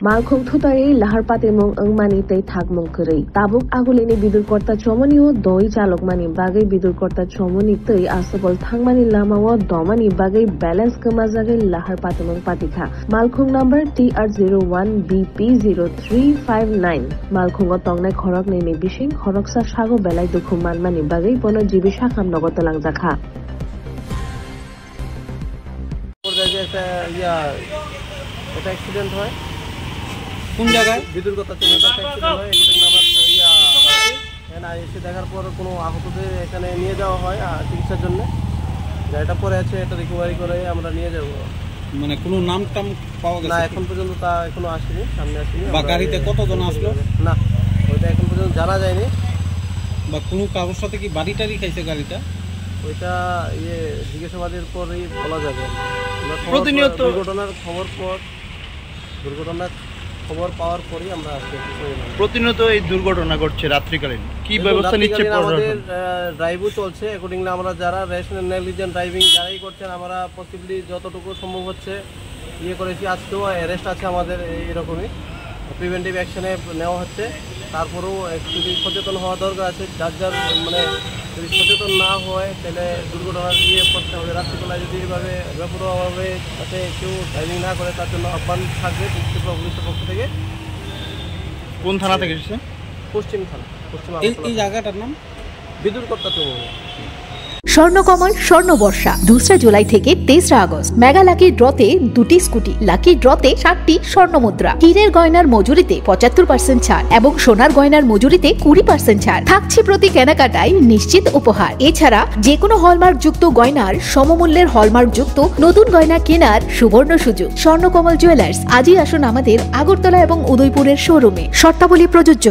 Malkhung thutai lahar pate mong angmani tei thakmung krai tabuk agulini bidurkorta chomoni o doi chalokmani bagai bidurkorta chomoni tei asabol thangmani lamao domani bagai balance kama jagai lahar pate mong patikha Malkhung number TR01BP0359 Malkhung o tongnai khorok ni bishing khoroksa sago belai dukhu manmani bagai pono jibi shakham nogotalang jakha এটা accident হয় কোন জায়গায় বিদ্যুৎ কথা চলে accident হয় এখানে এসে দেখার পর কোনো আহতদের এখানে নিয়ে যাওয়া হয় চিকিৎসার জন্য যেটা পরে আছে এটা রিকভারি করে আমরা নিয়ে যাব মানে কোনো নাম টাম পাওয়া গেছে না এখন পর্যন্ত তা এখনো আসেনি সামনে আসেনি বা গাড়িতে কতজন আসলো না ওইটা এখন পর্যন্ত জানা যায়নি বা কোনো কারোর সাথে কি বাড়ি টাড়ি খাইছে গাড়িটা ওইটা জিজ্ঞাসাবাদের পরেই বলা যাবে প্রতিনিয়ত দুর্ঘটনার পাওয়ার পরেই আমরা প্রতিনিয়ত এই দুর্ঘটনা ঘটছে রাত্রিকালীন কি ব্যবস্থা নিচ্ছে আমাদের ড্রাইভও চলছে অ্যাকর্ডিংলি আমরা যারা রেশনাল নেগলিজেন্ট ড্রাইভিং যারাই করছেন আমরা পসিবলি যতটুকু সম্ভব হচ্ছে করেছি আজকেও অ্যারেস্ট আছে আমাদের এইরকমই প্রিভেন্টিভ অ্যাকশনে নেওয়া হচ্ছে তারপরেও একটু সচেতন হওয়া দরকার আছে যার মানে যদি সচেতন না হয় তাহলে দুর্ঘটনার করতে হবে রাত্রিবেলায় যদি এইভাবে বেপরোয়াভাবে যাতে কেউ ড্রাইভিং না করে তার জন্য আহ্বান থাকবে পুলিশের পক্ষ থেকে। কোন থানা থেকে এসেছে? পশ্চিম থানা পশ্চিম এই জায়গাটার নাম বিদ্যুৎকর্তা চৌমনি। স্বর্ণকমল স্বর্ণবর্ষা 2 জুলাই থেকে 23 আগস্ট মেগা লাকি ড্রতে 2টি স্কুটি লাকি ড্রতে 7টি স্বর্ণমুদ্রা হীরের গয়নার মজুরিতে 75% ছাড় এবং সোনার গয়নার মজুরিতে 20% ছাড় থাকছে প্রতি কেনাকাটায় নিশ্চিত উপহার। এছাড়া যে কোনো হলমার্ক যুক্ত গয়নার সমমূল্যের হলমার্ক যুক্ত নতুন গয়না কেনার সুবর্ণ সুযোগ। স্বর্ণকমল জুয়েলার্স আজই আসুন আমাদের আগরতলা এবং উদয়পুরের শোরুমে। শর্তাবলী প্রযোজ্য।